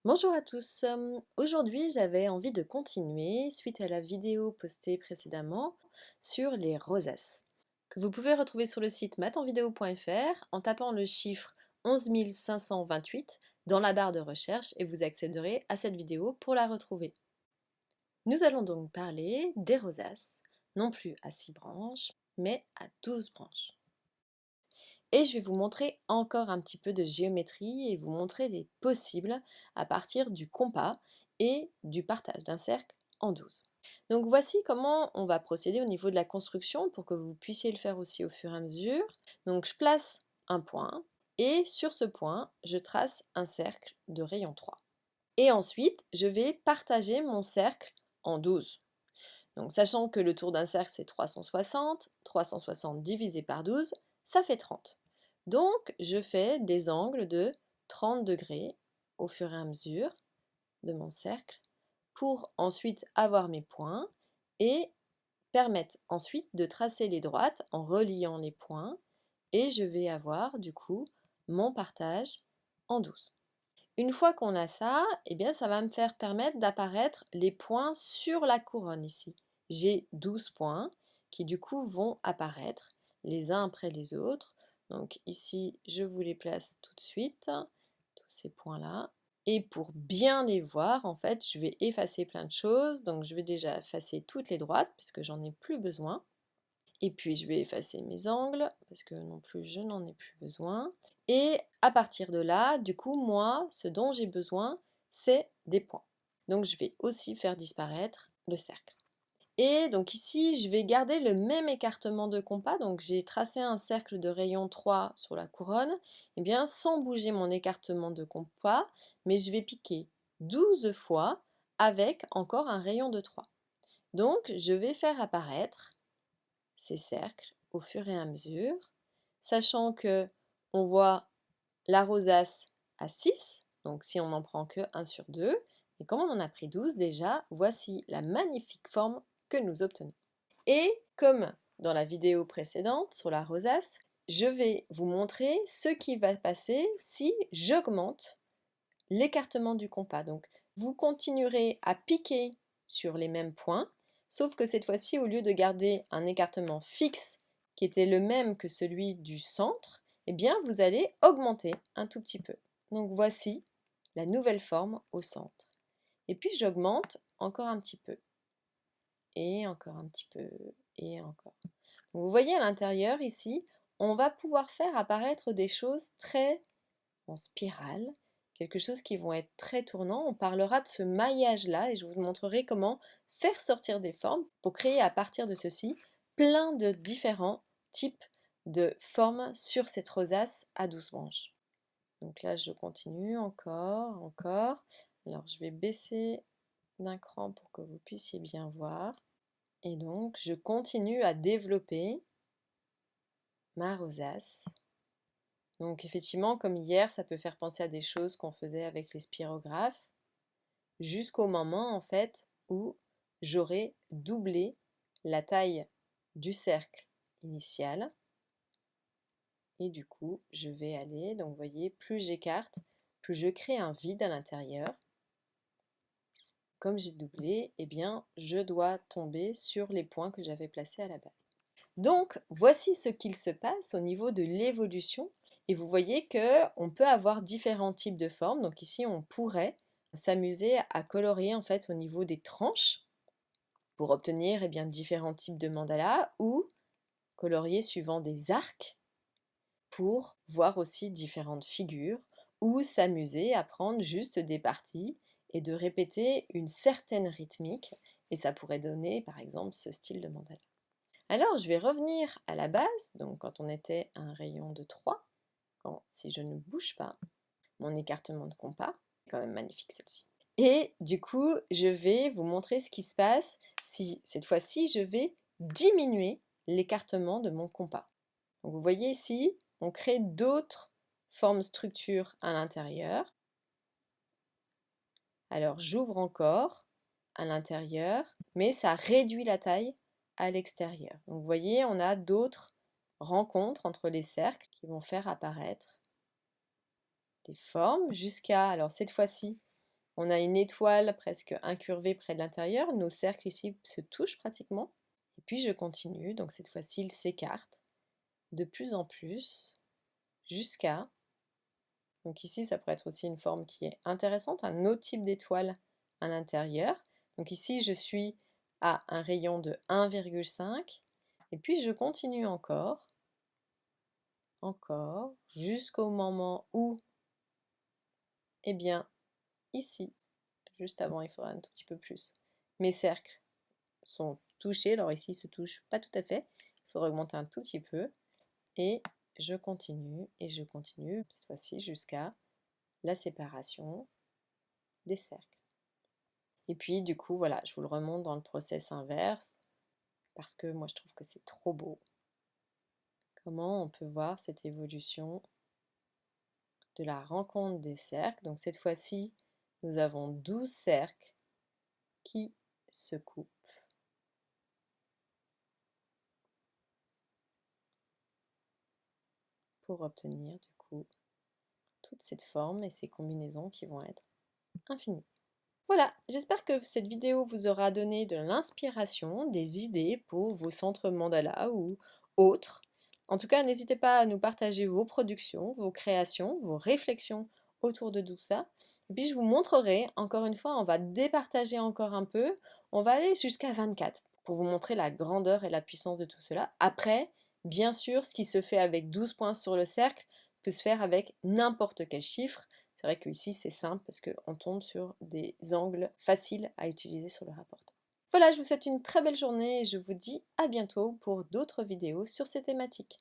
Bonjour à tous. Aujourd'hui, j'avais envie de continuer suite à la vidéo postée précédemment sur les rosaces, que vous pouvez retrouver sur le site mathenvideo.fr en tapant le chiffre 11 528 dans la barre de recherche et vous accéderez à cette vidéo pour la retrouver. Nous allons donc parler des rosaces, non plus à 6 branches, mais à 12 branches. Et je vais vous montrer encore un petit peu de géométrie et vous montrer les possibles à partir du compas et du partage d'un cercle en 12. Donc voici comment on va procéder au niveau de la construction pour que vous puissiez le faire aussi au fur et à mesure. Donc je place un point et sur ce point, je trace un cercle de rayon 3. Et ensuite, je vais partager mon cercle en 12. Donc sachant que le tour d'un cercle c'est 360 divisé par 12, ça fait 30. Donc je fais des angles de 30 degrés au fur et à mesure de mon cercle pour ensuite avoir mes points et permettre ensuite de tracer les droites en reliant les points et je vais avoir du coup mon partage en 12. Une fois qu'on a ça, eh bien ça va me faire permettre d'apparaître les points sur la couronne ici. J'ai 12 points qui du coup vont apparaître les uns après les autres. Donc ici, je vous les place tout de suite, tous ces points-là. Et pour bien les voir, en fait, je vais effacer plein de choses. Donc je vais déjà effacer toutes les droites puisque j'en ai plus besoin. Et puis je vais effacer mes angles, parce que non plus je n'en ai plus besoin. Et à partir de là, du coup, moi, ce dont j'ai besoin, c'est des points. Donc je vais aussi faire disparaître le cercle. Et donc ici, je vais garder le même écartement de compas. Donc j'ai tracé un cercle de rayon 3 sur la couronne, et bien sans bouger mon écartement de compas, mais je vais piquer 12 fois avec encore un rayon de 3. Donc je vais faire apparaître ces cercles au fur et à mesure, sachant que on voit la rosace à 6, donc si on n'en prend que 1 sur 2, et comme on en a pris 12 déjà, voici la magnifique forme que nous obtenons. Et comme dans la vidéo précédente sur la rosace, je vais vous montrer ce qui va passer si j'augmente l'écartement du compas. Donc vous continuerez à piquer sur les mêmes points, sauf que cette fois-ci, au lieu de garder un écartement fixe qui était le même que celui du centre, eh bien vous allez augmenter un tout petit peu. Donc voici la nouvelle forme au centre. Et puis j'augmente encore un petit peu. Et encore un petit peu. Et encore. Donc, vous voyez à l'intérieur ici, on va pouvoir faire apparaître des choses très en spirale, quelque chose qui vont être très tournants. On parlera de ce maillage-là et je vous montrerai comment faire sortir des formes pour créer à partir de ceci plein de différents types de formes sur cette rosace à 12 branches. Donc là, je continue encore, encore. Alors, je vais baisser d'un cran pour que vous puissiez bien voir. Et donc, je continue à développer ma rosace. Donc effectivement, comme hier, ça peut faire penser à des choses qu'on faisait avec les spirographes, jusqu'au moment en fait où j'aurai doublé la taille du cercle initial. Et du coup, je vais aller, donc vous voyez, plus j'écarte, plus je crée un vide à l'intérieur. Comme j'ai doublé, eh bien, je dois tomber sur les points que j'avais placés à la base. Donc, voici ce qu'il se passe au niveau de l'évolution. Et vous voyez qu'on peut avoir différents types de formes. Donc ici, on pourrait s'amuser à colorier en fait au niveau des tranches pour obtenir eh bien, différents types de mandalas ou colorier suivant des arcs pour voir aussi différentes figures ou s'amuser à prendre juste des parties et de répéter une certaine rythmique. Et ça pourrait donner par exemple ce style de mandala. Alors, je vais revenir à la base, donc quand on était à un rayon de 3, si je ne bouge pas, mon écartement de compas, quand même magnifique celle-ci. Et du coup, je vais vous montrer ce qui se passe si, cette fois-ci, je vais diminuer l'écartement de mon compas. Donc, vous voyez ici, on crée d'autres formes structures à l'intérieur. Alors, j'ouvre encore à l'intérieur, mais ça réduit la taille à l'extérieur. Donc vous voyez, on a d'autres rencontres entre les cercles qui vont faire apparaître des formes jusqu'à, alors cette fois-ci, On a une étoile presque incurvée près de l'intérieur, nos cercles ici se touchent pratiquement. Et puis je continue, donc cette fois-ci il s'écarte de plus en plus jusqu'à... Donc ici ça pourrait être aussi une forme qui est intéressante, un autre type d'étoile à l'intérieur. Donc ici je suis à un rayon de 1,5 et puis je continue encore, jusqu'au moment où, eh bien, ici, juste avant, il faudra un tout petit peu plus, mes cercles sont touchés. Alors ici, ils se touchent pas tout à fait. Il faudra augmenter un tout petit peu. Et je continue, cette fois-ci jusqu'à la séparation des cercles. Et puis, du coup, voilà, je vous le remonte dans le process inverse, parce que moi, je trouve que c'est trop beau. Comment on peut voir cette évolution de la rencontre des cercles. Donc cette fois-ci, nous avons 12 cercles qui se coupent. Pour obtenir du coup toute cette forme et ces combinaisons qui vont être infinies. Voilà, j'espère que cette vidéo vous aura donné de l'inspiration, des idées pour vos centres mandala ou autres. En tout cas, n'hésitez pas à nous partager vos productions, vos créations, vos réflexions autour de tout ça. Et puis je vous montrerai, encore une fois, on va départager encore un peu, on va aller jusqu'à 24 pour vous montrer la grandeur et la puissance de tout cela. Après, bien sûr, ce qui se fait avec 12 points sur le cercle peut se faire avec n'importe quel chiffre. C'est vrai qu'ici c'est simple parce qu'on tombe sur des angles faciles à utiliser sur le rapporteur. Voilà, je vous souhaite une très belle journée et je vous dis à bientôt pour d'autres vidéos sur ces thématiques.